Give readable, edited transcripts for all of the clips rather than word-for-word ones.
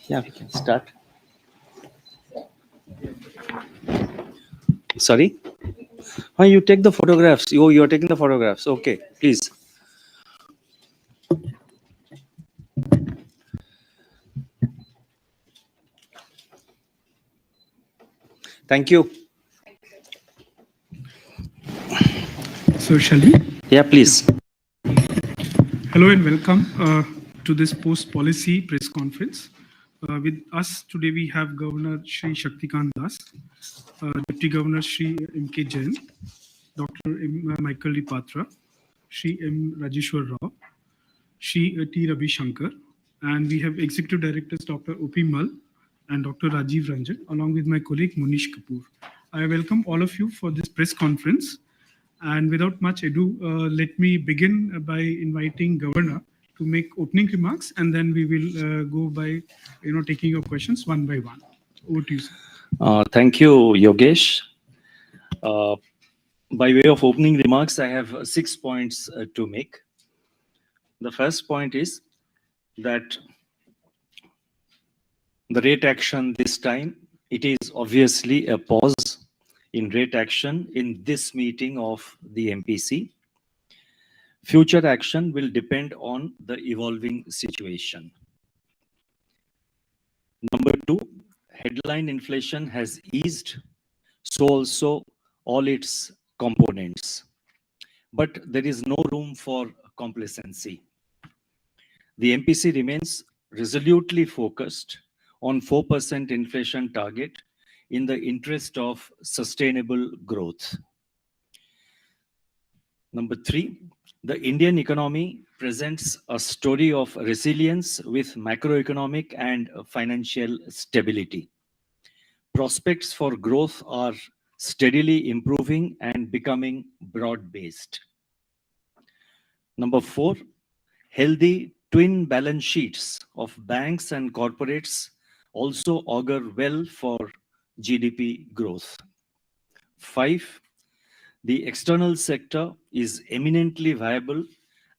Yeah, we can start. Sorry? Oh, you take the photographs. Oh, you're taking the photographs. Okay, please. Thank you. So, shall we? Yeah, please. Hello and welcome to this post-policy press conference. With us today we have Governor Shri Shaktikanta, Deputy Governor Shri M.K. Jain, Dr. Michael D. Patra, Shri M. Rajeshwar Rao, Shri T. Ravi Shankar, and we have Executive Directors Dr. O.P. Mal and Dr. Rajiv Ranjan, along with my colleague Munish Kapoor. I welcome all of you for this press conference. And without much ado, let me begin by inviting Governor to make opening remarks, and then we will go by, taking your questions one by one. Over to you, sir. Thank you, Yogesh. By way of opening remarks, I have 6 points to make. The first point is that the rate action this time, it is obviously a pause in rate action in this meeting of the MPC. Future action will depend on the evolving situation. Number 2, headline inflation has eased, so also all its components. But there is no room for complacency. The MPC remains resolutely focused on 4% inflation target in the interest of sustainable growth. Number 3, the Indian economy presents a story of resilience with macroeconomic and financial stability. Prospects for growth are steadily improving and becoming broad-based. Number 4, healthy twin balance sheets of banks and corporates also augur well for GDP growth. 5, the external sector is eminently viable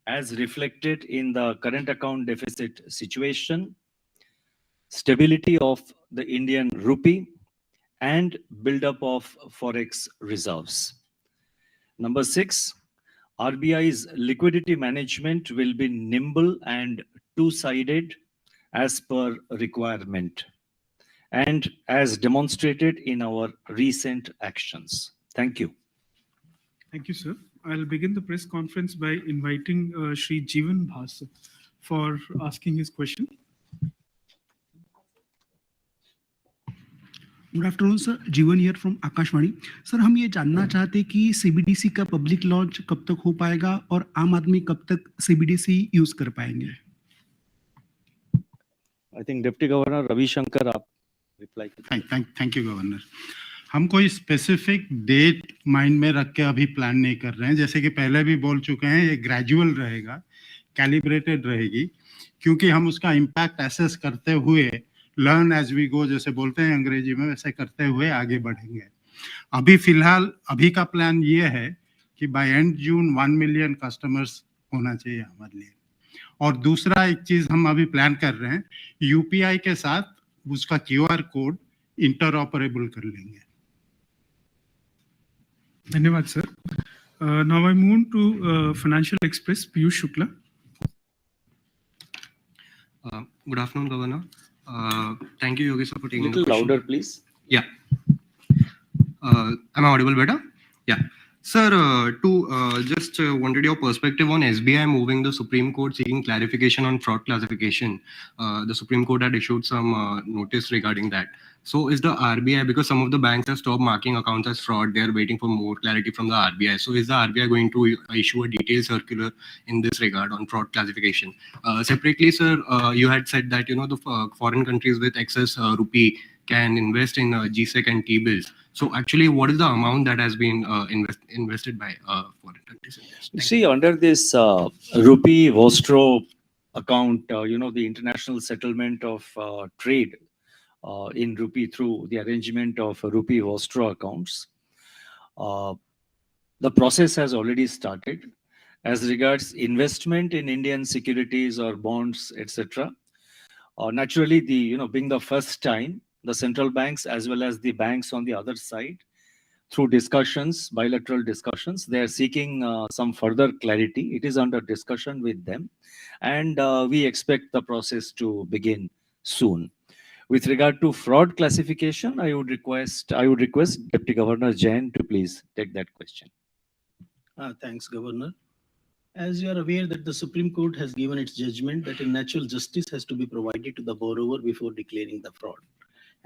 as reflected in the current account deficit situation, stability of the Indian rupee, and buildup of Forex reserves. Number 6, RBI's liquidity management will be nimble and two-sided as per requirement and as demonstrated in our recent actions. Thank you. Thank you, sir. I'll begin the press conference by inviting Shri Jeevan Bhas for asking his question. Good afternoon sir, जीवन here from Akashvani. Sir, हम ये जानना चाहते कि CBDC का public launch कब तक हो पाएगा और आम आदमी कब तक सीबीडीसी यूज कर पाएंगे? I think deputy governor Ravi Shankar आप रिप्लाई। Thank you governor. हम कोई स्पेसिफिक डेट माइंड में रख के अभी प्लान नहीं कर रहे हैं। जैसे कि पहले भी बोल चुके हैं, ये ग्रेजुअल रहेगा, कैलिब्रेटेड रहेगी, क्योंकि हम उसका इम्पैक्ट एसेस करते हुए लर्न एज वी गो, जैसे बोलते हैं अंग्रेजी में, वैसे करते हुए आगे बढ़ेंगे। अभी फिलहाल अभी का प्लान ये है कि by end June 1 million customers होना चाहिए हमारे लिए। और दूसरा एक चीज हम अभी प्लान कर रहे हैं, यूपीआई के साथ उसका क्यूआर कोड इंटरऑपरेबल कर लेंगे। धन्यवाद sir. Now I move to Financial Express Piyush Shukla. Good afternoon, Governor. Thank you, Yogesh, for taking a little louder, please. Yeah. Am I audible better? Yeah. Sir, just wanted your perspective on SBI moving the Supreme Court seeking clarification on fraud classification. The Supreme Court had issued some notice regarding that. So is the RBI, because some of the banks have stopped marking accounts as fraud, they are waiting for more clarity from the RBI. So is the RBI going to issue a detailed circular in this regard on fraud classification? Separately, sir, you had said that, the foreign countries with excess rupee can invest in GSEC and T-bills. So actually, what is the amount that has been invested by foreign countries? You see, under this rupee Vostro account, the international settlement of trade in rupee through the arrangement of rupee Vostro accounts, the process has already started. As regards investment in Indian securities or bonds, etc., Naturally, being the first time, the central banks as well as the banks on the other side, through discussions, bilateral discussions, they are seeking some further clarity. It is under discussion with them, and we expect the process to begin soon. With regard to fraud classification, I would request Deputy Governor Jain to please take that question. Thanks, Governor. As you are aware that the Supreme Court has given its judgment that a natural justice has to be provided to the borrower before declaring the fraud.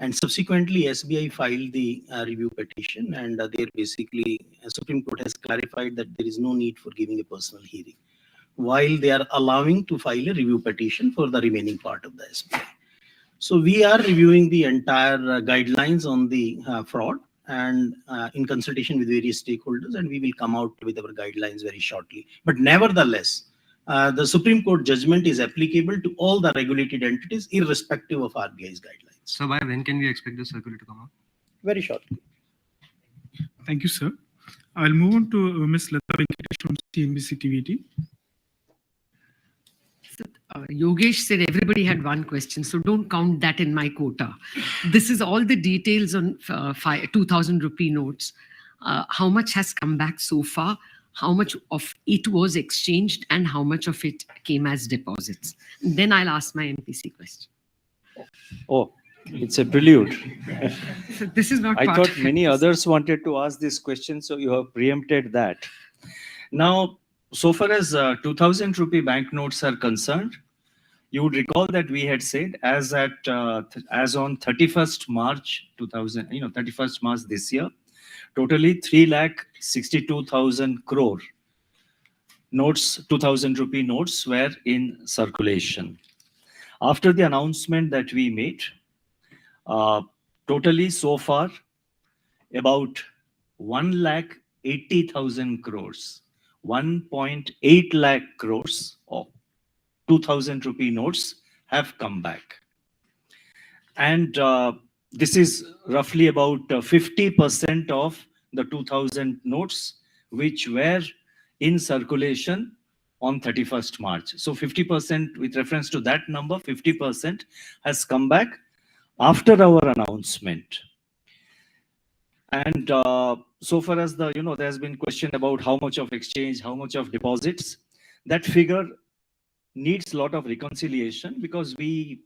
And subsequently, SBI filed the review petition, and there basically Supreme Court has clarified that there is no need for giving a personal hearing, while they are allowing to file a review petition for the remaining part of the SBI. So we are reviewing the entire guidelines on the fraud, and in consultation with various stakeholders, and we will come out with our guidelines very shortly. But nevertheless, the Supreme Court judgment is applicable to all the regulated entities, irrespective of RBI's guidelines. So by when can we expect the circular to come out? Very shortly. Thank you, sir. I'll move on to Ms. Lata Venkatesh from CNBC TV18. So, Yogesh said everybody had one question, so don't count that in my quota. This is all the details on 2,000 rupee notes. How much has come back so far? How much of it was exchanged and how much of it came as deposits? And then I'll ask my MPC question. Oh, it's a prelude. So this is not I part thought of many it. others wanted to ask this question, so you have preempted that. Now, so far as 2,000 rupee banknotes are concerned, you would recall that we had said as on 31st March 31st March this year, totally 3,62,000 crore notes, 2,000 rupee notes were in circulation. After the announcement that we made, totally so far about 1,80,000 crores, 1.8 lakh crores of 2,000 rupee notes have come back. And this is roughly about 50% of the 2,000 notes which were in circulation on 31st March. So 50%, with reference to that number, 50% has come back after our announcement. And so far as there has been question about how much of exchange, how much of deposits, that figure needs a lot of reconciliation, because we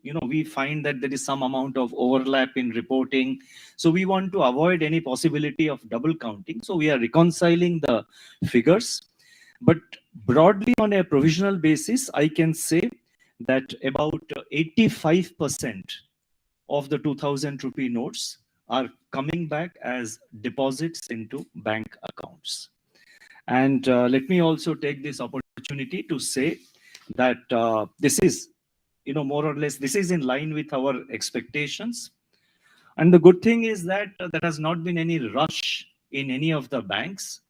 find that there is some amount of overlap in reporting. So we want to avoid any possibility of double counting. So we are reconciling the figures. But broadly, on a provisional basis, I can say that about 85% of the 2,000 rupee notes are coming back as deposits into bank accounts. And let me also take this opportunity to say that this is, more or less, this is in line with our expectations. And the good thing is that there has not been any rush in any of the banks.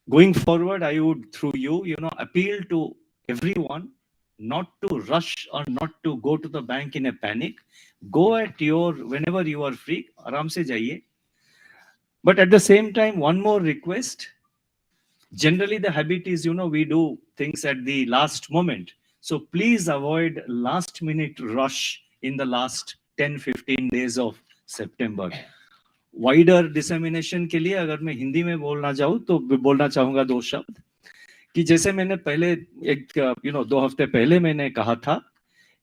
Going forward, I would, through you, appeal to everyone not to rush or not to go to the bank in a panic. Go at whenever you are free, aram se jaiye. But at the same time, one more request. Generally, the habit is, we do things at the last moment. So please avoid last minute rush in the last 10-15 days of September. Wider dissemination के लिए अगर मैं हिंदी में बोलना चाहूँ तो बोलना चाहूँगा दो शब्द कि जैसे मैंने पहले 2 हफ्ते पहले मैंने कहा था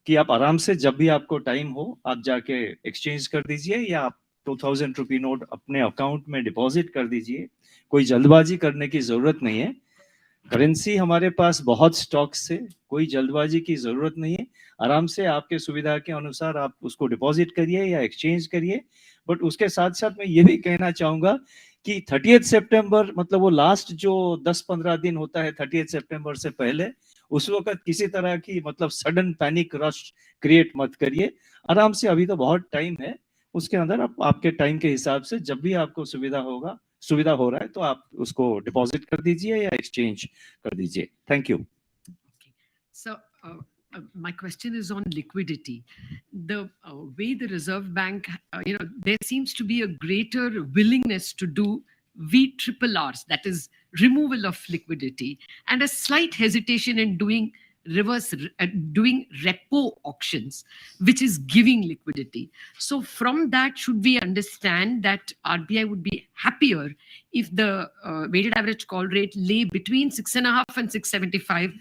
कि आप आराम से जब भी आपको टाइम हो आप जाके एक्सचेंज कर दीजिए या आप 2,000 रुपी नोट अपने अकाउंट में डिपॉजिट कर दीजिए. कोई जल्दबाजी करने की जरूरत नहीं है. करेंसी हमारे पास बहुत स्टॉक से, कोई जल्दबाजी की जरूरत नहीं है. आराम से आपके सुविधा के अनुसार आप उसको डिपॉजिट करिए या एक्सचेंज करिए. बट उसके साथ साथ मैं ये भी कहना चाहूंगा कि 30 सितंबर मतलब वो लास्ट जो 10-15 दिन होता है 30 सितंबर से पहले, उस वक्त किसी तरह की मतलब सडन पैनिक रश क्रिएट मत करिए. आराम से, अभी तो बहुत टाइम है, उसके अंदर आप आपके टाइम के हिसाब से जब भी आपको सुविधा हो रहा है तो आप उसको डिपॉजिट कर दीजिए या एक्सचेंज कर दीजिए. Thank you. So my question is on liquidity. The way the Reserve Bank, there seems to be a greater willingness to do VRRs, that is removal of liquidity, and a slight hesitation in doing doing repo auctions, which is giving liquidity. So from that, should we understand that RBI would be happier if the weighted average call rate lay between 6.5 and 675?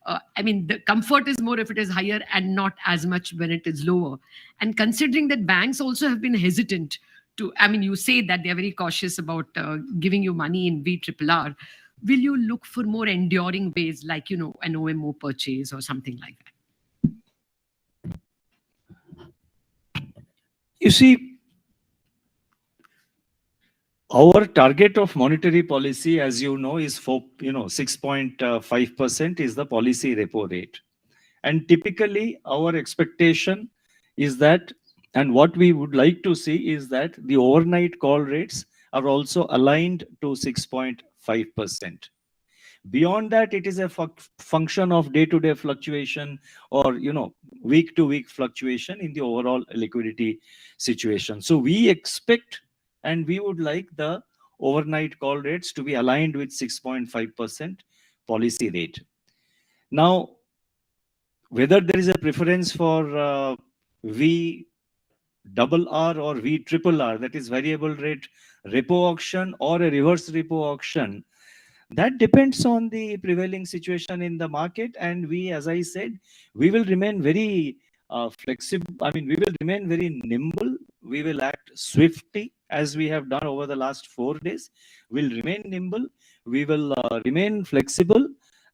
I mean, the comfort is more if it is higher and not as much when it is lower. And considering that banks also have been hesitant to, I mean, you say that they are very cautious about giving you money in VRRR. Will you look for more enduring ways like, an OMO purchase or something like that? You see, our target of monetary policy, as you know, is 6.5% is the policy repo rate. And typically our expectation is that, and what we would like to see is that the overnight call rates are also aligned to 6.5%. Beyond that, it is a function of day-to-day fluctuation or, week-to-week fluctuation in the overall liquidity situation. So we expect and we would like the overnight call rates to be aligned with 6.5% policy rate. Now, whether there is a preference for VRR or VRRR, that is variable rate repo auction or a reverse repo auction, that depends on the prevailing situation in the market. And we, as I said, we will remain very flexible. I mean, we will remain very nimble. We will act swiftly as we have done over the last 4 days. We'll remain nimble. We will remain flexible.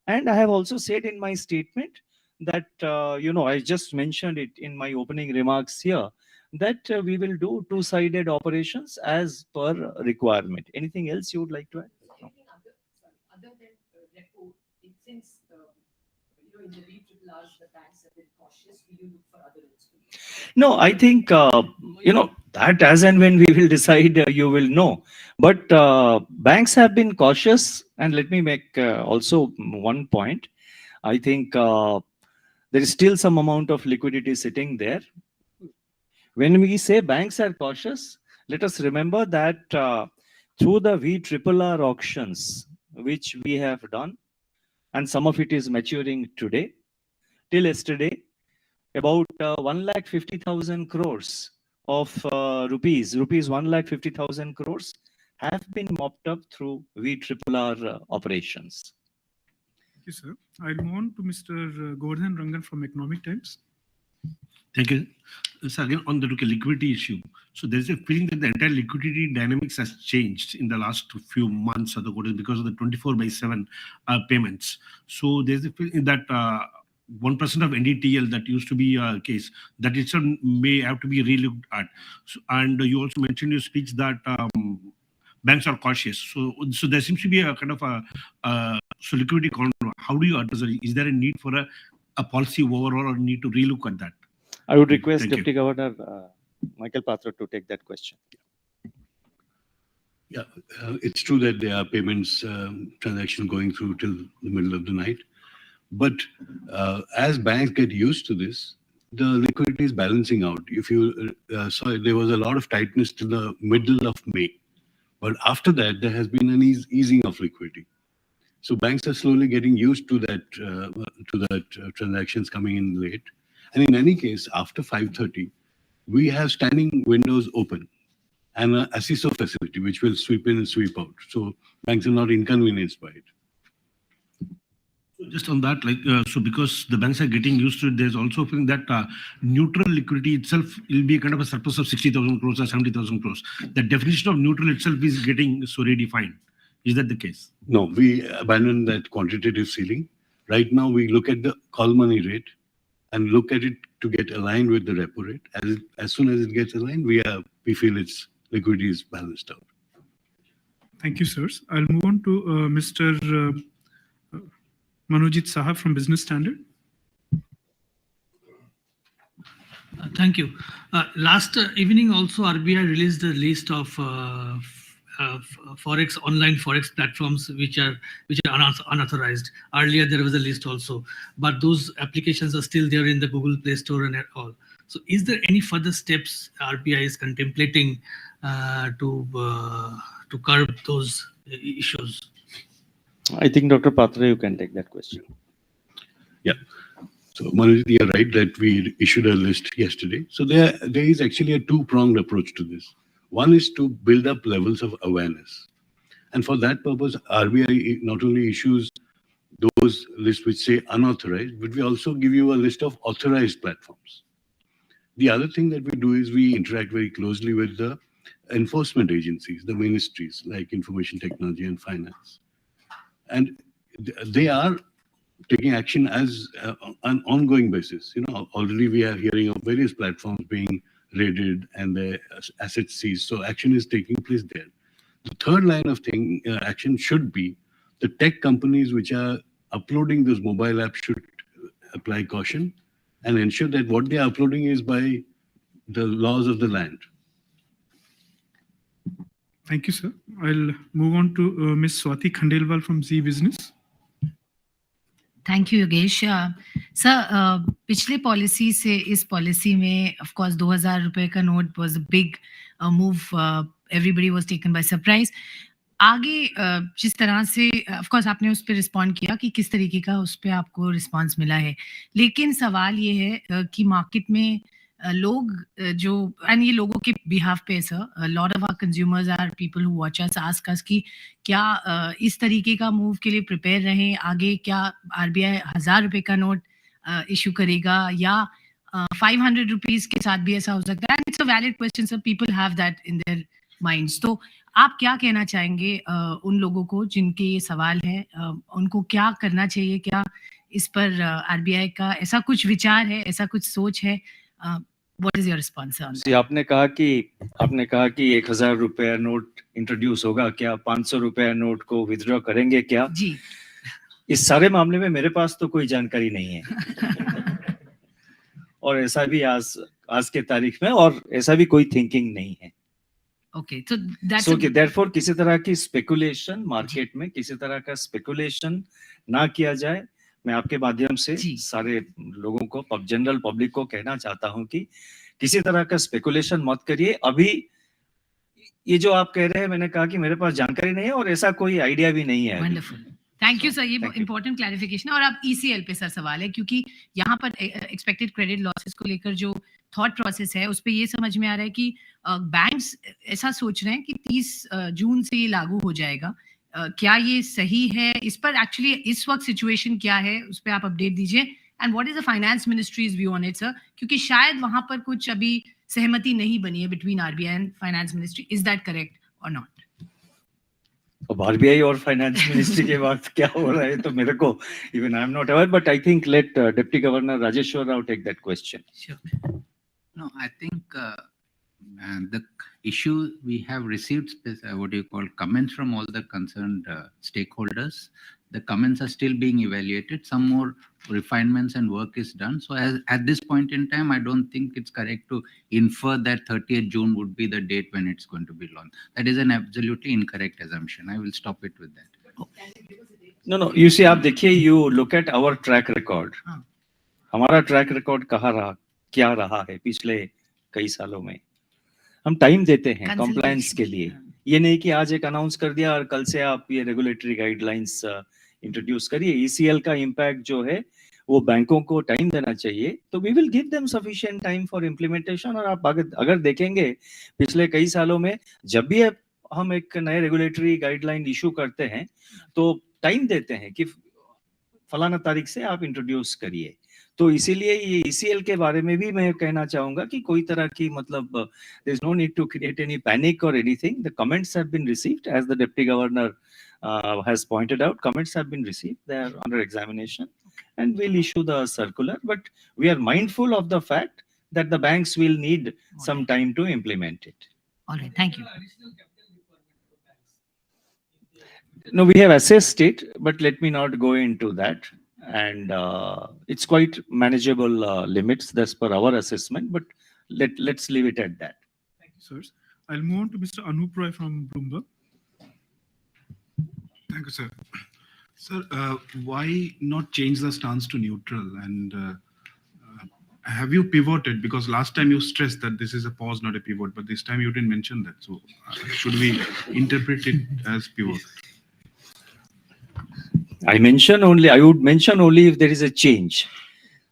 And I have also said in my statement that, I just mentioned it in my opening remarks here, that we will do two-sided operations as per requirement. Anything else you would like to add? Other than repo, since in the VRRs, the banks have been cautious, will you look for other instruments? No, I think that as and when we will decide, you will know. But banks have been cautious, and let me make also one point. I think there is still some amount of liquidity sitting there. When we say banks are cautious, let us remember that through the VRRR auctions, which we have done, and some of it is maturing today, till yesterday, about 150,000 crores of rupees 150,000 crores have been mopped up through VRRR operations. Thank you, sir. I'll move on to Mr. Govardhan Rangan from Economic Times. Thank you. So again, on the liquidity issue, so there's a feeling that the entire liquidity dynamics has changed in the last few months of the quarter because of the 24/7 payments. So there's a feeling that 1% of NDTL that used to be a case, that itself may have to be relooked at. So, and you also mentioned in your speech that banks are cautious. So there seems to be a kind of so liquidity control. How do you address it? Is there a need for a policy overall or need to relook at that? I would request Thank Deputy Governor Michael Patra to take that question. Yeah, it's true that there are payments transaction going through till the middle of the night. But as banks get used to this, the liquidity is balancing out. If you saw, there was a lot of tightness till the middle of May. But after that, there has been an easing of liquidity. So banks are slowly getting used to that transactions coming in late. And in any case, after 5:30, we have standing windows open and an ASISO facility, which will sweep in and sweep out. So banks are not inconvenienced by it. Just on that, so because the banks are getting used to it, there's also a feeling that neutral liquidity itself will be a kind of a surplus of 60,000 crores or 70,000 crores. The definition of neutral itself is getting so redefined. Is that the case? No, we abandoned that quantitative ceiling. Right now, we look at the call money rate and look at it to get aligned with the repo rate. As soon as it gets aligned, we feel its liquidity is balanced out. Thank you, sirs. I'll move on to Mr. Manojit Saha from Business Standard. Thank you. Last evening also RBI released a list of Forex, online Forex platforms which are unauthorized. Earlier there was a list also, but those applications are still there in the Google Play Store and all. So is there any further steps RBI is contemplating to curb those issues? I think Dr. Patra, you can take that question. So, Manoj, you're right that we issued a list yesterday. So there is actually a two-pronged approach to this. One is to build up levels of awareness. And for that purpose, RBI not only issues those lists which say unauthorized, but we also give you a list of authorized platforms. The other thing that we do is we interact very closely with the enforcement agencies, the ministries like Information Technology and Finance. And they are taking action as an ongoing basis. You know, already we are hearing of various platforms being raided and their assets seized. So action is taking place there. The third line of action should be the tech companies which are uploading those mobile apps should apply caution and ensure that what they are uploading is by the laws of the land. Thank you, sir. I'll move on to Ms. Swati Khandelwal from Z Business. Thank you Yogesh sir पिछले policy से इस policy में of course 2000 रुपए का note was a big move everybody was taken by surprise आगे जिस तरह से ऑफ कोर्स आपने उस पर रिस्पॉन्ड किया कि किस तरीके का उस पर आपको रिस्पांस मिला है लेकिन सवाल ये है कि मार्केट में लोग जो एंड ये लोगों के बिहाफ पे sir lot of our consumers are people who watch us ask us कि क्या इस तरीके का मूव के लिए प्रिपेयर रहें आगे क्या आरबीआई 1000 रुपए का नोट इशू करेगा या 500 रुपीस के साथ भी ऐसा हो सकता है and it's a valid question sir people have that in their minds तो आप क्या कहना चाहेंगे उन लोगों को जिनके ये सवाल है उनको क्या करना चाहिए क्या इस पर आरबीआई का ऐसा कुछ विचार है ऐसा कुछ सोच है What is your response on that? आपने कहा कि 1000 रुपया नोट इंट्रोड्यूस होगा क्या 500 रुपया नोट को विथड्रॉ करेंगे क्या जी इस सारे मामले में मेरे पास तो कोई जानकारी नहीं है और ऐसा भी आज के तारीख में और ऐसा भी कोई थिंकिंग नहीं है Okay, so that's so therefore किसी तरह की स्पेकुलेशन मार्केट में किसी तरह का स्पेकुलेशन ना किया जाए मैं आपके माध्यम से सारे लोगों को जनरल पब्लिक को कहना चाहता हूं कि किसी तरह का स्पेकुलेशन मत करिए अभी ये जो आप कह रहे हैं मैंने कहा कि मेरे पास जानकारी नहीं है और ऐसा कोई आइडिया भी नहीं है वंडरफुल थैंक यू सर ये इंपॉर्टेंट क्लैरिफिकेशन है और अब ईसीएल पे सर सवाल है क्योंकि यहाँ पर एक्सपेक्टेड क्रेडिट लॉसेस को लेकर जो थॉट प्रोसेस है उस पे ये समझ में आ रहा है कि बैंक्स ऐसा सोच रहे हैं कि 30 जून से ये लागू हो जाएगा क्या ये सही है इस पर एक्चुअली इस वक्त सिचुएशन क्या है उस पर आप अपडेट दीजिए and what is the finance ministries view on it sir क्योंकि शायद वहां पर कुछ अभी सहमति नहीं बनी है between RBI and finance ministry is that correct और नॉट अब आरबीआई और फाइनेंस मिनिस्ट्री के बाद क्या हो रहा है तो मेरे को even I am not aware but I think let deputy governor Rajeshwar Rao take that question No, I think the issue we have received what do you call comments from all the concerned stakeholders. The comments are still being evaluated. Some more refinements and work is done. So at this point in time, I don't think it's correct to infer that 30th June would be the date when it's going to be launched. That is an absolutely incorrect assumption. I will stop it with that. No. You see, आप देखिए, you look at our track record. हमारा track record क्या रहा है पिछले कई सालों में हम टाइम देते हैं कंप्लायंस के लिए ये नहीं कि आज एक अनाउंस कर दिया और कल से आप ये रेगुलेटरी गाइडलाइंस इंट्रोड्यूस करिए ईसीएल का इम्पैक्ट जो है वो बैंकों को टाइम देना चाहिए तो we will give them sufficient time for implementation और आप अगर देखेंगे पिछले कई सालों में जब भी हम एक नए रेगुलेटरी गाइडलाइन इशू करते हैं तो टाइम देते हैं कि फलाना तारीख से आप इंट्रोड्यूस करिए तो इसीलिए ये ईसीएल के बारे में भी मैं कहना चाहूंगा कि कोई तरह की मतलब there is no need to create any panic और anything the comments have been received as the deputy governor has pointed out comments have been received they are under examination and we'll issue the circular but we are mindful of the fact that the banks will need some time to implement it all right thank you no we have assessed it but let me not go into that and it's quite manageable limits that's per our assessment but let's leave it at that thank you sir I'll move on to Mr. Anup Roy from Bloomberg. Thank you, sir. Sir, why not change the stance to neutral? And have you pivoted? Because last time you stressed that this is a pause, not a pivot, but this time you didn't mention that. So should we interpret it as pivot? I would mention only if there is a change.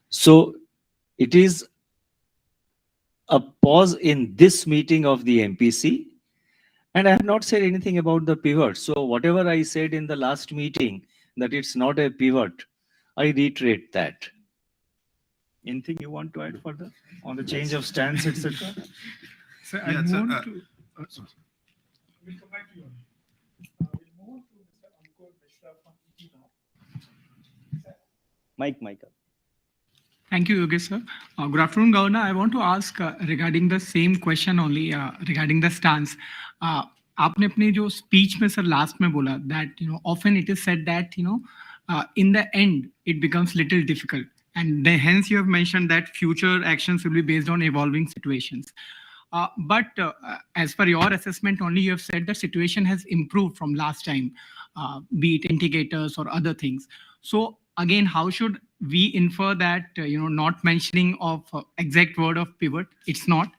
So it is a pause in this meeting of the MPC, and I have not said anything about the pivot. So whatever I said in the last meeting, that it's not a pivot, I reiterate that. Anything you want to add further on the change of stance, etc.? Sir, Yeah, I'll sir, move on to. Sorry. We'll come back to you. We'll move on to Mr. Ankur Mishra from ET now. Mike. Thank you, Yogesh sir. Good afternoon, Governor. I want to ask regarding the same question only regarding the stance. आपने अपने जो speech में sir last में बोला that often it is said that in the end it becomes little difficult, and then hence you have mentioned that future actions will be based on evolving situations. But as per your assessment only, you have said the situation has improved from last time, be it indicators or other things. So again, how should we infer that, not mentioning of exact word of pivot, it's not,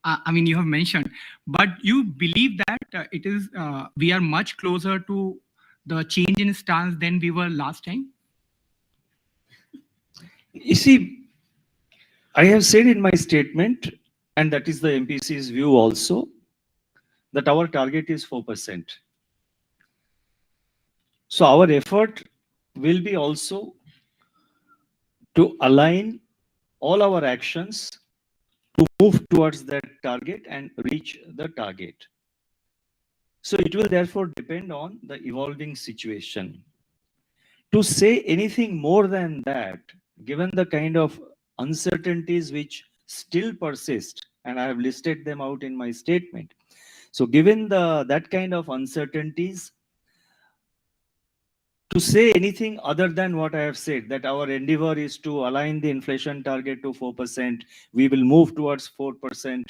I mean, you have mentioned, but you believe that it is, we are much closer to the change in stance than we were last time? You see, I have said in my statement, and that is the MPC's view also, that our target is 4%. So our effort will be also to align all our actions to move towards that target and reach the target. So it will therefore depend on the evolving situation. To say anything more than that, given the kind of uncertainties which still persist, and I have listed them out in my statement. So given that kind of uncertainties, to say anything other than what I have said, that our endeavor is to align the inflation target to 4%, we will move towards 4%.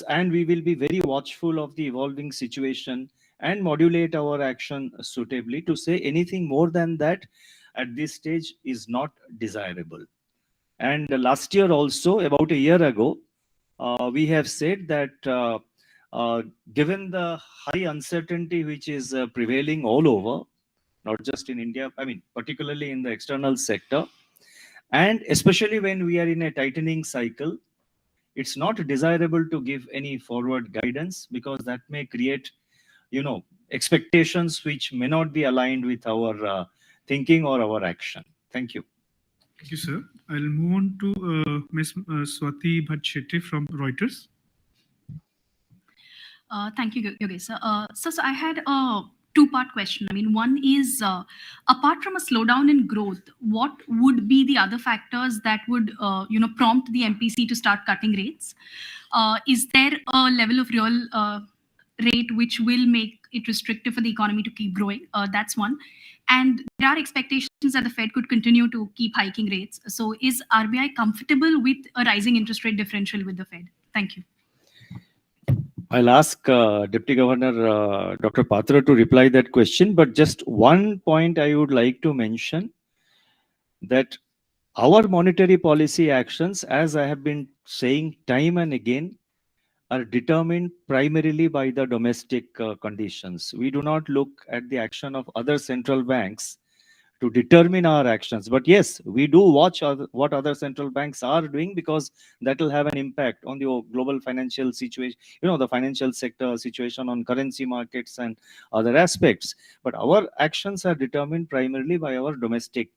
And we will be very watchful of the evolving situation and modulate our action suitably. To say anything more than that at this stage is not desirable. And last year also, about a year ago, we have said that given the high uncertainty which is prevailing all over, not just in India, I mean, particularly in the external sector, and especially when we are in a tightening cycle, it's not desirable to give any forward guidance, because that may create, expectations which may not be aligned with our thinking or our action. Thank you. Thank you, sir. I'll move on to Ms. Swati Bhatt from Reuters. Thank you, Yogesh sir. So I had a two-part question. I mean, one is, apart from a slowdown in growth, what would be the other factors that would, prompt the MPC to start cutting rates? Is there a level of real rate which will make it restrictive for the economy to keep growing? That's one. And there are expectations that the Fed could continue to keep hiking rates. So is RBI comfortable with a rising interest rate differential with the Fed? Thank you. I'll ask Deputy Governor Dr. Patra to reply that question, but just one point I would like to mention, that our monetary policy actions, as I have been saying time and again, are determined primarily by the domestic conditions. We do not look at the action of other central banks to determine our actions. But yes, we do watch what other central banks are doing, because that will have an impact on the global financial situation, the financial sector situation, on currency markets and other aspects. But our actions are determined primarily by our domestic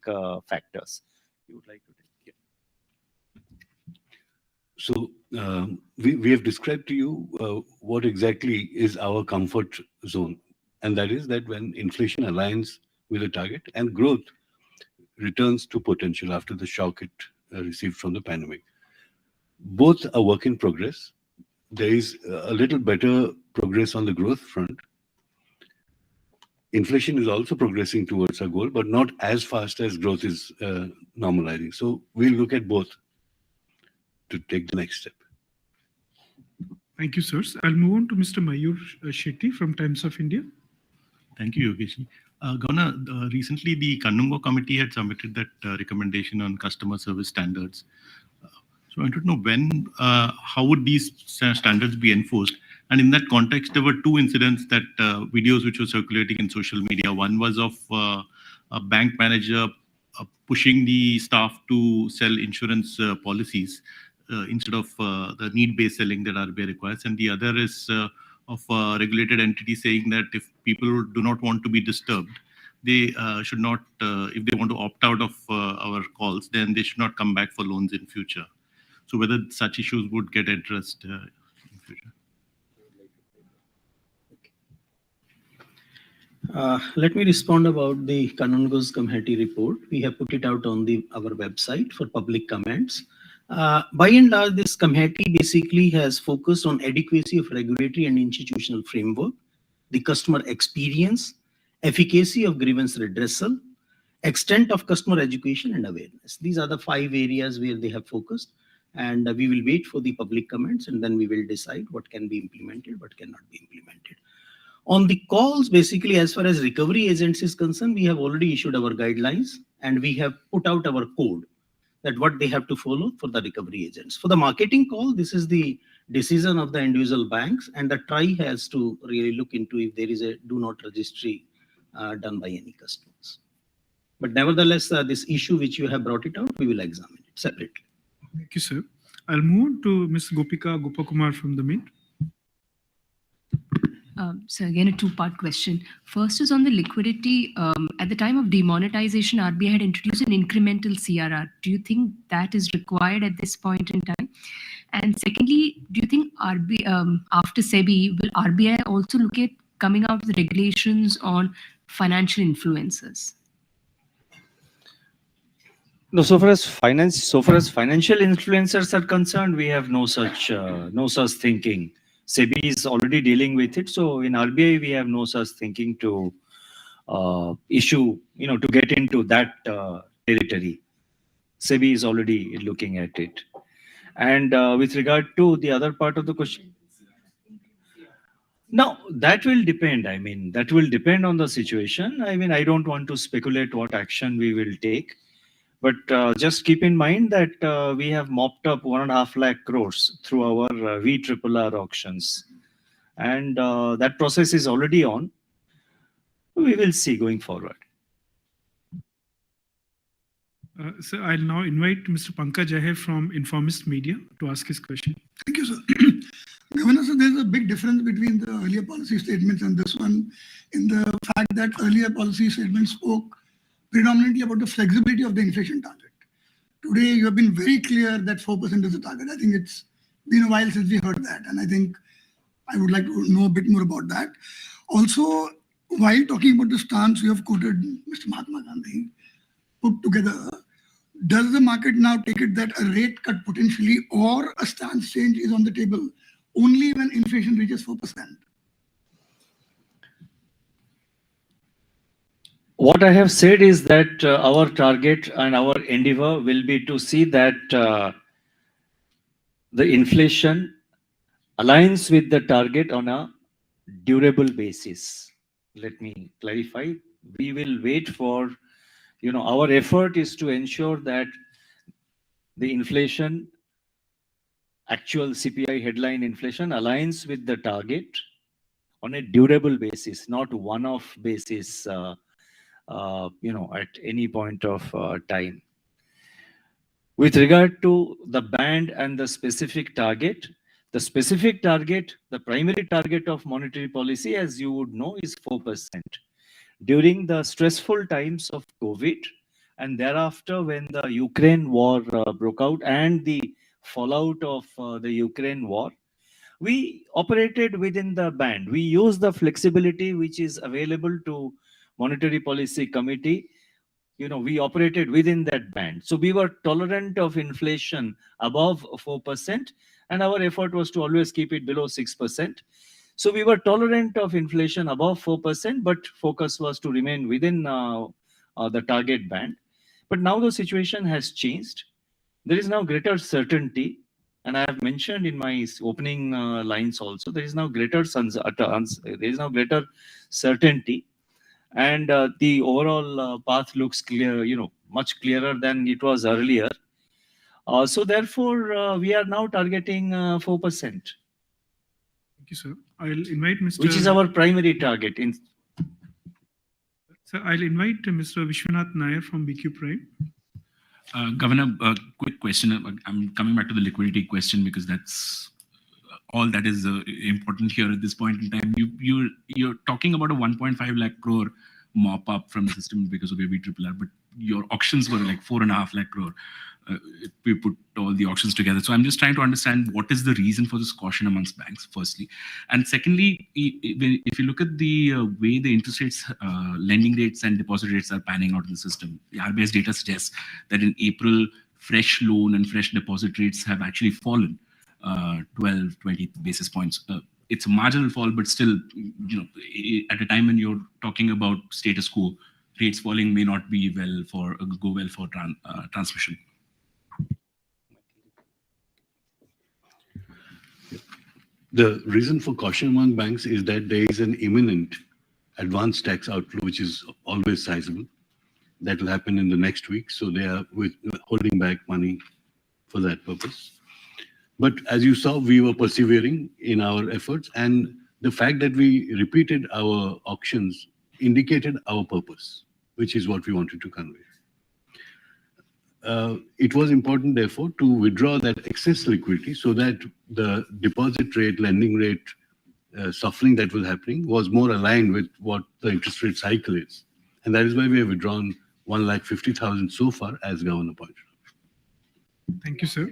factors. You would like to take it? So we have described to you what exactly is our comfort zone. And that is that when inflation aligns with a target and growth returns to potential after the shock it received from the pandemic. Both are work in progress. There is a little better progress on the growth front. Inflation is also progressing towards our goal, but not as fast as growth is normalizing. So we'll look at both to take the next step. Thank you, sir. I'll move on to Mr. Mayur Shetty from Times of India. Thank you, Yogesh. Governor, recently the Kannungo committee had submitted that recommendation on customer service standards. So I want to know how would these standards be enforced? And in that context, there were two incidents that videos which were circulating in social media. One was of a bank manager pushing the staff to sell insurance policies instead of the need-based selling that RBI requires. And the other is of a regulated entity saying that if people do not want to be disturbed, they should not, if they want to opt out of our calls, then they should not come back for loans in future. So whether such issues would get addressed in future. Let me respond about the Kanungo's committee report. We have put it out on our website for public comments. By and large, this committee basically has focused on adequacy of regulatory and institutional framework, the customer experience, efficacy of grievance redressal, extent of customer education and awareness. These are the 5 areas where they have focused, and we will wait for the public comments and then we will decide what can be implemented, what cannot be implemented. On the calls, basically, as far as recovery agents is concerned, we have already issued our guidelines and we have put out our code that what they have to follow for the recovery agents. For the marketing call, this is the decision of the individual banks, and the TRI has to really look into if there is a do not registry done by any customers. But nevertheless, this issue which you have brought it out, we will examine it separately. Thank you, sir. I'll move on to Ms. Gopika Gopakumar from the Mint. So again, a two-part question. First is on the liquidity. At the time of demonetization, RBI had introduced an incremental CRR. Do you think that is required at this point in time? And secondly, do you think after SEBI, will RBI also look at coming out with regulations on financial influencers? No, so far as financial influencers are concerned, we have no such thinking. SEBI is already dealing with it. So in RBI, we have no such thinking to issue, to get into that territory. SEBI is already looking at it. And with regard to the other part of the question, now that will depend. That will depend on the situation. I don't want to speculate what action we will take. But just keep in mind that we have mopped up 1.5 lakh crores through our VRRR auctions. And that process is already on. We will see going forward. Sir, I'll now invite Mr. Pankaj Aher from Informist Media to ask his question. Thank you, sir. Governor, so there's a big difference between the earlier policy statements and this one in the fact that earlier policy statements spoke predominantly about the flexibility of the inflation target. Today, you have been very clear that 4% is the target. I think it's been a while since we heard that. And I think I would like to know a bit more about that. Also, while talking about the stance you have quoted Mr. Mahatma Gandhi put together, does the market now take it that a rate cut potentially or a stance change is on the table only when inflation reaches 4%? What I have said is that our target and our endeavor will be to see that the inflation aligns with the target on a durable basis. Let me clarify. We will wait for, our effort is to ensure that the inflation, actual CPI headline inflation aligns with the target on a durable basis, not one-off basis, at any point of time. With regard to the band and the specific target, the primary target of monetary policy, as you would know, is 4%. During the stressful times of COVID and thereafter when the Ukraine war broke out and the fallout of the Ukraine war, we operated within the band. We used the flexibility which is available to Monetary Policy Committee. We operated within that band. So we were tolerant of inflation above 4%, and our effort was to always keep it below 6%. So we were tolerant of inflation above 4%, but focus was to remain within the target band. But now the situation has changed. There is now greater certainty, and I have mentioned in my opening lines also, there is now greater certainty. And the overall path looks clear, much clearer than it was earlier. So therefore, we are now targeting 4%. Thank you, sir. I'll invite Mr. which is our primary target. Sir, I'll invite Mr. Vishwanath Nair from BQ Prime. Governor, quick question. I'm coming back to the liquidity question because that's all that is important here at this point in time. You're talking about a 1.5 lakh crore mop up from the system because of ABRRR, but your auctions were like 4.5 lakh crore. If we put all the auctions together. So I'm just trying to understand what is the reason for this caution amongst banks, firstly. And secondly, if you look at the way the interest rates, lending rates and deposit rates are panning out in the system, the RBI's data suggests that in April, fresh loan and fresh deposit rates have actually fallen 12, 20 basis points. It's a marginal fall, but still, at a time when you're talking about status quo, rates falling may not be go well for transmission. The reason for caution among banks is that there is an imminent advance tax outflow, which is always sizable. That will happen in the next week. So they are holding back money for that purpose. But as you saw, we were persevering in our efforts. And the fact that we repeated our auctions indicated our purpose, which is what we wanted to convey. It was important, therefore, to withdraw that excess liquidity so that the deposit rate, lending rate softening that was happening was more aligned with what the interest rate cycle is. And that is why we have withdrawn 1,50,000 so far, as Governor pointed out. Thank you, sir.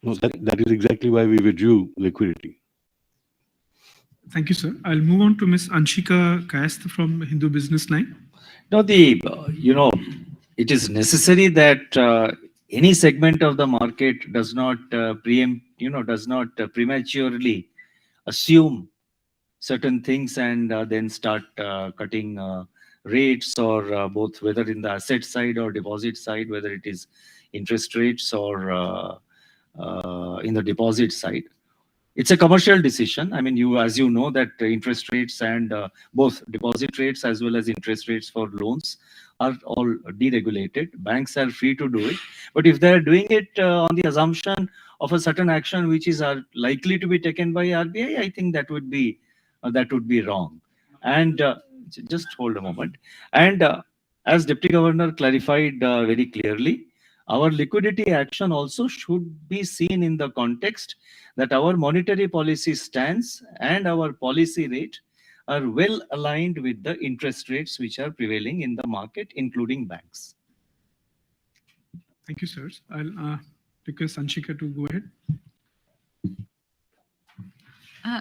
No, that is exactly why we withdrew liquidity. Thank you, sir. I'll move on to Ms. Anshika Kayasth from Hindu Business Line. Now, it is necessary that any segment of the market does not prematurely assume certain things and then start cutting rates or both, whether in the asset side or deposit side, whether it is interest rates or in the deposit side. It's a commercial decision. I mean, as you know, that interest rates and both deposit rates as well as interest rates for loans are all deregulated. Banks are free to do it. But if they're doing it on the assumption of a certain action which is likely to be taken by RBI, I think that would be wrong. And just hold a moment. And as Deputy Governor clarified very clearly, our liquidity action also should be seen in the context that our monetary policy stance and our policy rate are well aligned with the interest rates which are prevailing in the market, including banks. Thank you, sir. I'll request Anshika to go ahead.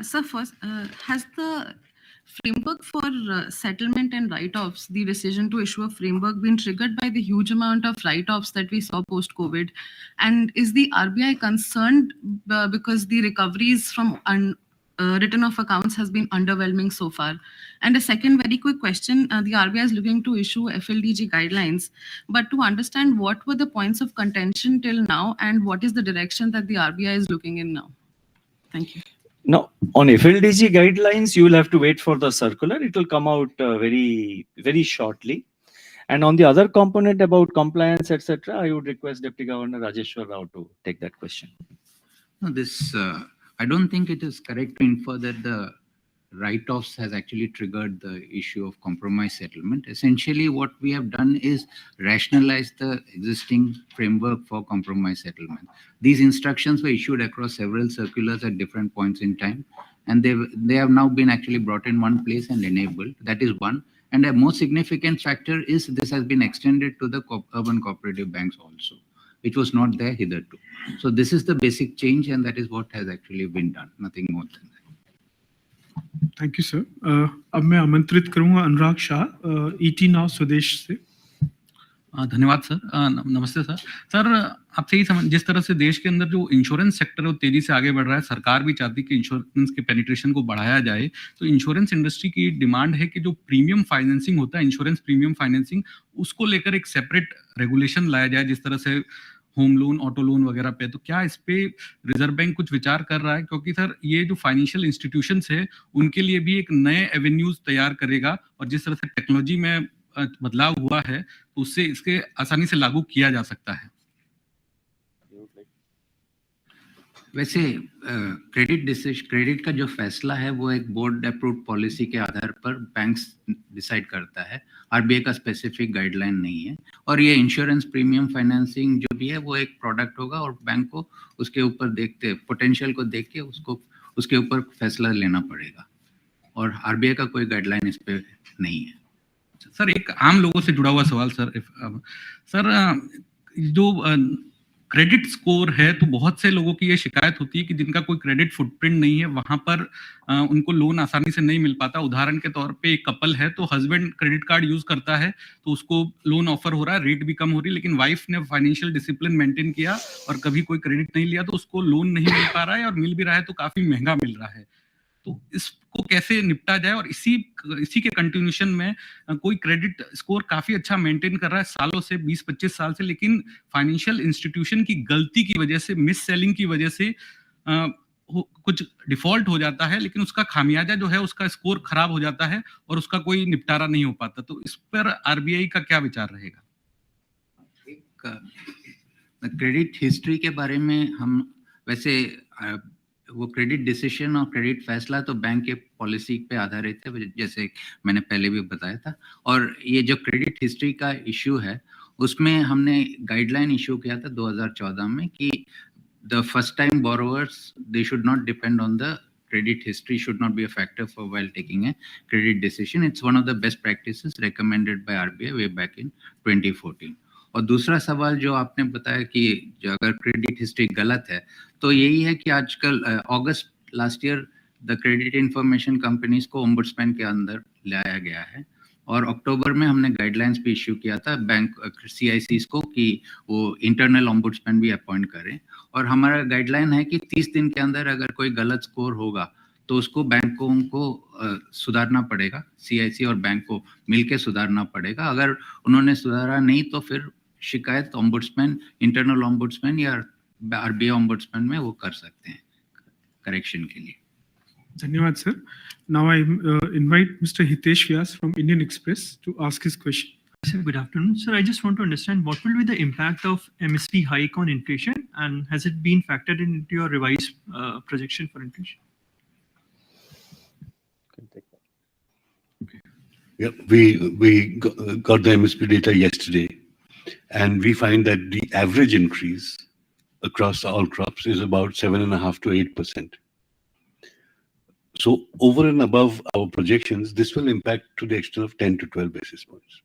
Sir, first, has the framework for settlement and write-offs, the decision to issue a framework, been triggered by the huge amount of write-offs that we saw post-COVID? And is the RBI concerned because the recoveries from written-off accounts has been underwhelming so far? And a second very quick question, the RBI is looking to issue FLDG guidelines, but to understand what were the points of contention till now and what is the direction that the RBI is looking in now? Thank you. Now, on FLDG guidelines, you will have to wait for the circular. It will come out very, very shortly. And on the other component about compliance, etc., I would request Deputy Governor Rajeshwar Rao to take that question. No, I don't think it is correct to infer that the write-offs has actually triggered the issue of compromise settlement. Essentially, what we have done is rationalize the existing framework for compromise settlement. These instructions were issued across several circulars at different points in time, and they have now been actually brought in one place and enabled. That is one. And a more significant factor is this has been extended to the urban cooperative banks also, which was not there hitherto. So this is the basic change, and that is what has actually been done, nothing more than that. Thank you sir. अब मैं आमंत्रित करूंगा अनुराग Shah, ET now स्वदेश से. धन्यवाद sir. नमस्ते sir. Sir, आपसे ही जिस तरह से देश के अंदर जो इंश्योरेंस सेक्टर है वो तेजी से आगे बढ़ रहा है, सरकार भी चाहती है कि इंश्योरेंस के पेनिट्रेशन को बढ़ाया जाए. तो इंश्योरेंस इंडस्ट्री की डिमांड है कि जो प्रीमियम फाइनेंसिंग होता है, इंश्योरेंस प्रीमियम फाइनेंसिंग, उसको लेकर एक सेपरेट रेगुलेशन लाया जाए, जिस तरह से होम लोन, ऑटो लोन वगैरह पे. तो क्या इस पे रिजर्व बैंक कुछ विचार कर रहा है? क्योंकि सर ये जो फाइनेंशियल इंस्टीट्यूशंस है उनके लिए भी एक नए एवेन्यूज तैयार करेगा, और जिस तरह से टेक्नोलॉजी में बदलाव हुआ है तो उससे इसके आसानी से लागू किया जा सकता है. वैसे क्रेडिट का जो फैसला है वो एक बोर्ड अप्रूव्ड पॉलिसी के आधार पर बैंक्स डिसाइड करता है, आरबीआई का स्पेसिफिक गाइडलाइन नहीं है। और ये इंश्योरेंस प्रीमियम फाइनेंसिंग जो भी है वो एक प्रोडक्ट होगा और बैंक को उसके ऊपर देखते पोटेंशियल को देख के उसको उसके ऊपर फैसला लेना पड़ेगा, और आरबीआई का कोई गाइडलाइन इस पे नहीं है। सर एक आम लोगों से जुड़ा हुआ सवाल सर, सर जो क्रेडिट स्कोर है तो बहुत से लोगों की ये शिकायत होती है कि जिनका कोई क्रेडिट फुटप्रिंट नहीं है वहां पर उनको लोन आसानी से नहीं मिल पाता। उदाहरण के तौर पे एक कपल है तो हस्बैंड क्रेडिट कार्ड यूज करता है तो उसको लोन ऑफर हो रहा है, रेट भी कम हो रही है, लेकिन वाइफ ने फाइनेंशियल डिसिप्लिन मेंटेन किया और कभी कोई क्रेडिट नहीं लिया तो उसको लोन नहीं मिल पा रहा है, और मिल भी रहा है तो काफी महंगा मिल रहा है। तो इसको कैसे निपटा जाए? और इसी के कंटिन्यूशन में कोई क्रेडिट स्कोर काफी अच्छा मेंटेन कर रहा है सालों से, 20-25 साल से, लेकिन फाइनेंशियल इंस्टीट्यूशन की गलती की वजह से, मिस सेलिंग की वजह से कुछ डिफॉल्ट हो जाता है, लेकिन उसका खामियाजा जो है उसका स्कोर खराब हो जाता है और उसका कोई निपटारा नहीं हो पाता। तो इस पर आरबीआई का क्या विचार रहेगा? क्रेडिट हिस्ट्री के बारे में हम वैसे वो क्रेडिट डिसीजन और क्रेडिट फैसला तो बैंक के पॉलिसी पे आधारित है, जैसे मैंने पहले भी बताया था। और ये जो क्रेडिट हिस्ट्री का इश्यू है उसमें हमने गाइडलाइन इशू किया था 2014 में कि the first time borrowers they should not depend on the credit history should not be a factor for while taking a credit decision. It's one of the best practices recommended by RBI way back in 2014. और दूसरा सवाल जो आपने बताया कि जो अगर credit history गलत है तो यही है कि आजकल August last year the credit information companies को ओम्बुड्समैन के अंदर लाया गया है, और अक्टूबर में हमने गाइडलाइंस भी इश्यू किया था बैंक सीआईसीज को कि वो इंटरनल ओम्बुड्समैन भी अपॉइंट करें। और हमारा गाइडलाइन है कि 30 दिन के अंदर अगर कोई गलत स्कोर होगा तो उसको बैंक को उनको सुधारना पड़ेगा, सीआईसी और बैंक को मिलके सुधारना पड़ेगा। अगर उन्होंने सुधारा नहीं तो फिर शिकायत ओम्बुड्समैन, इंटरनल ओम्बुड्समैन या आरबीआई ओम्बुड्समैन में वो कर सकते हैं करेक्शन के लिए। धन्यवाद sir. Now I invite Mr. Hitesh Vyas from Indian Express to ask his question. Sir, good afternoon. Sir, I just want to understand what will be the impact of MSP hike on inflation, and has it been factored into your revised projection for inflation? Yeah, we got the MSP data yesterday, and we find that the average increase across all crops is about 7.5 to 8%. So over and above our projections, this will impact to the extent of 10 to 12 basis points.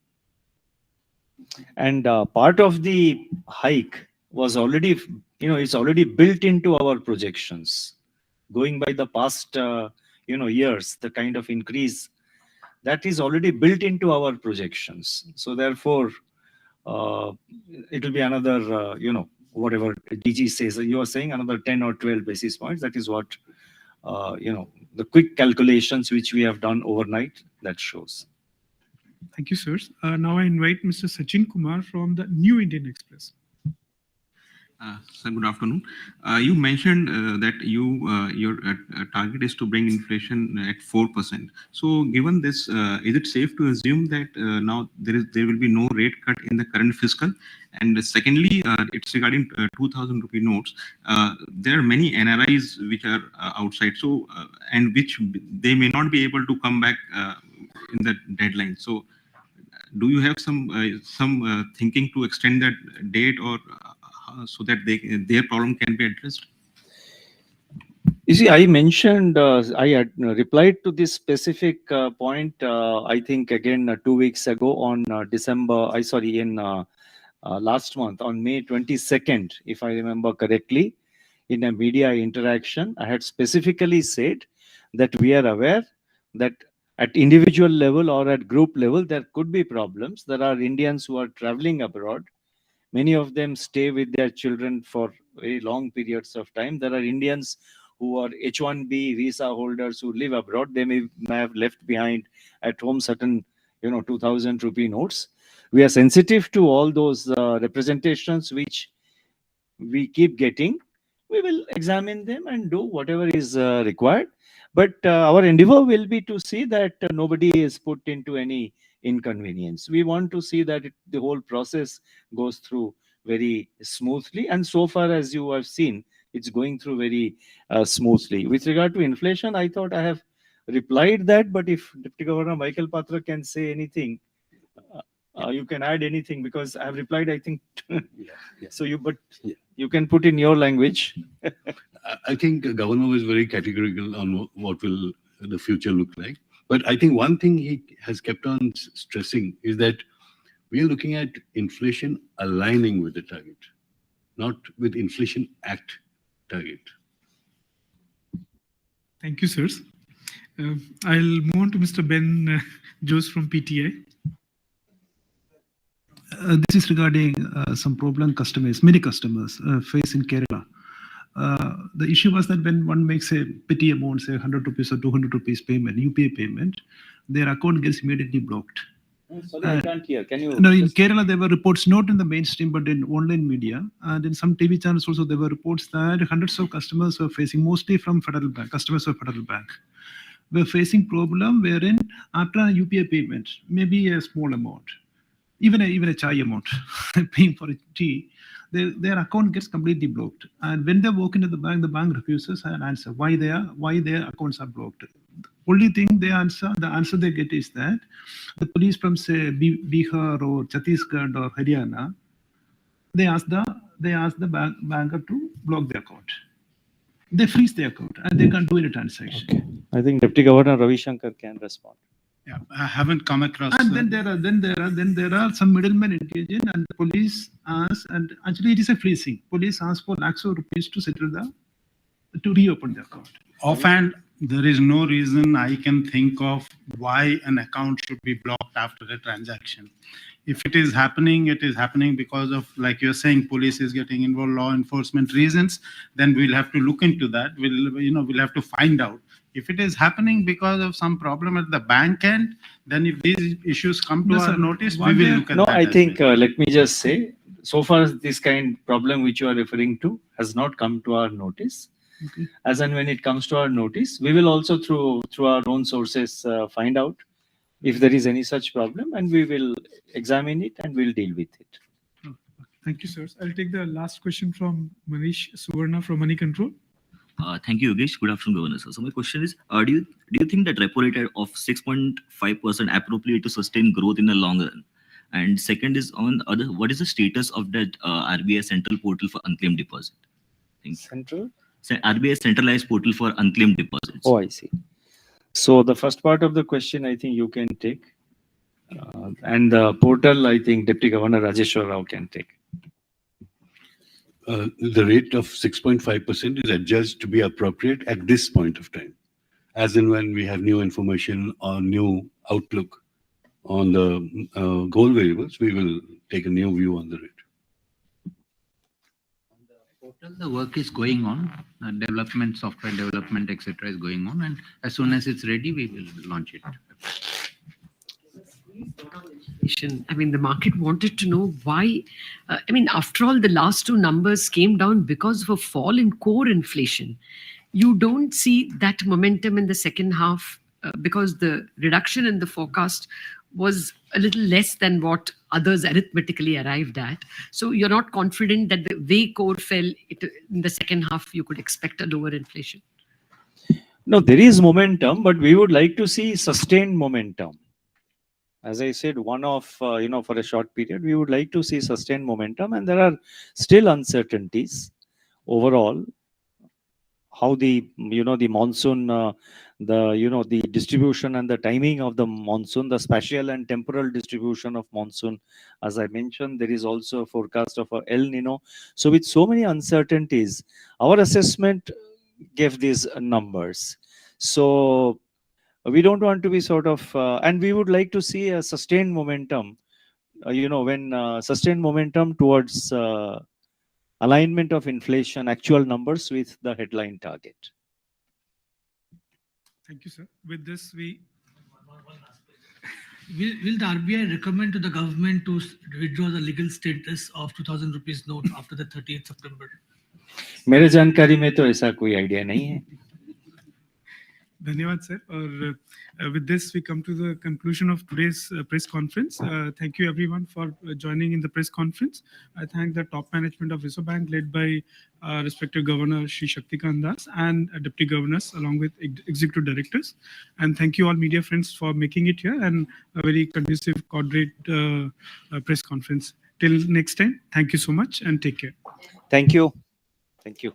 And part of the hike was already, it's already built into our projections. Going by the past, years, the kind of increase that is already built into our projections. So therefore, it will be another, whatever DG says, you are saying another 10 or 12 basis points. That is what, the quick calculations which we have done overnight, that shows. Thank you, sir. Now I invite Mr. Sachin Kumar from the New Indian Express. Sir, good afternoon. You mentioned that your target is to bring inflation at 4%. So, given this, is it safe to assume that now there will be no rate cut in the current fiscal? And secondly, it's regarding 2,000 rupee notes. There are many NRIs which are outside, so and which they may not be able to come back in the deadline. So, do you have some thinking to extend that date, or so that their problem can be addressed? You see, I mentioned, I had replied to this specific point, I think again 2 weeks ago on last month on May 22nd, if I remember correctly, in a media interaction. I had specifically said that we are aware that at individual level or at group level, there could be problems. There are Indians who are traveling abroad. Many of them stay with their children for very long periods of time. There are Indians who are H-1B visa holders who live abroad. They may have left behind at home certain, 2,000 rupee notes. We are sensitive to all those representations which we keep getting. We will examine them and do whatever is required. But our endeavor will be to see that nobody is put into any inconvenience. We want to see that the whole process goes through very smoothly. And so far as you have seen, it's going through very smoothly. With regard to inflation, I thought I have replied that, but if Deputy Governor Michael Patra can say anything, you can add anything, because I have replied, I think. So you can put in your language. I think the governor was very categorical on what will the future look like. But I think one thing he has kept on stressing is that we are looking at inflation aligning with the target, not with inflation at target. Thank you, sirs. I'll move on to Mr. Ben Jose from PTI. This is regarding some problem many customers face in Kerala. The issue was that when one makes a petty amount, say 100 rupees or 200 rupees payment, UPI payment, their account gets immediately blocked. Sorry, I can't hear. Can you? No, in Kerala, there were reports not in the mainstream, but in online media, and in some TV channels also, there were reports that hundreds of customers were facing, mostly from Federal Bank, customers of Federal Bank, were facing problem wherein after a UPI payment, maybe a small amount, even a chai amount, paying for a tea, their account gets completely blocked. And when they walk into the bank refuses an answer why their accounts are blocked. The only thing the answer they get is that the police from, say, Bihar or Chhattisgarh or Haryana, they ask the banker to block the account. They freeze the account and they can't do any transaction. Okay. I think Deputy Governor Ravi Shankar can respond. Yeah, I haven't come across. And then there are some middlemen engaged in, and the police ask, and actually it is a freezing. Police ask for lakhs of rupees to to reopen the account. Offhand, there is no reason I can think of why an account should be blocked after a transaction. If it is happening because of, like you're saying, police is getting involved, law enforcement reasons, then we'll have to look into that. We'll have to find out. If it is happening because of some problem at the bank end, then if these issues come to our notice, we will look at that. No, I think, let me just say, so far this kind of problem which you are referring to has not come to our notice. Okay. As and when it comes to our notice, we will also through our own sources find out if there is any such problem, and we will examine it and we'll deal with it. Thank you, sirs. I'll take the last question from Manish Suvarna from Money Control. Thank you, Yogesh. Good afternoon, Governor, sir. So my question is, do you think that repo rate of 6.5% appropriate to sustain growth in the long run? And second is what is the status of that RBI central portal for unclaimed deposit? Central? RBI centralized portal for unclaimed deposits. Oh, I see. So the first part of the question, I think you can take. And the portal, I think Deputy Governor Rajeshwar Rao can take. The rate of 6.5% is adjudged to be appropriate at this point of time. As in when we have new information or new outlook on the goal variables, we will take a new view on the rate. The work is going on, development, software development, etc. is going on, and as soon as it's ready, we will launch it. I mean, the market wanted to know why. After all, the last two numbers came down because of a fall in core inflation. You don't see that momentum in the second half because the reduction in the forecast was a little less than what others arithmetically arrived at. So you're not confident that the way core fell in the second half, you could expect a lower inflation? No, there is momentum, but we would like to see sustained momentum. As I said, for a short period, we would like to see sustained momentum, and there are still uncertainties overall. How the monsoon, the distribution and the timing of the monsoon, the spatial and temporal distribution of monsoon. As I mentioned, there is also a forecast of El Nino. So with so many uncertainties, our assessment gave these numbers. So we don't want to be and we would like to see a sustained momentum, sustained momentum towards alignment of inflation, actual numbers with the headline target. Thank you, sir. With this, Will the RBI recommend to the government to withdraw the legal status of 2000 rupees note after the 30th September? मेरे जानकारी में तो ऐसा कोई idea नहीं है. Dhanyawad, sir. With this, we come to the conclusion of today's press conference. Thank you, everyone, for joining in the press conference. I thank the top management of Reserve Bank, led by respected Governor Shri Shaktikanta and Deputy Governors, along with Executive Directors. And thank you all media friends for making it here and a very conducive, coordinate press conference. Till next time, thank you so much and take care. Thank you. Thank you.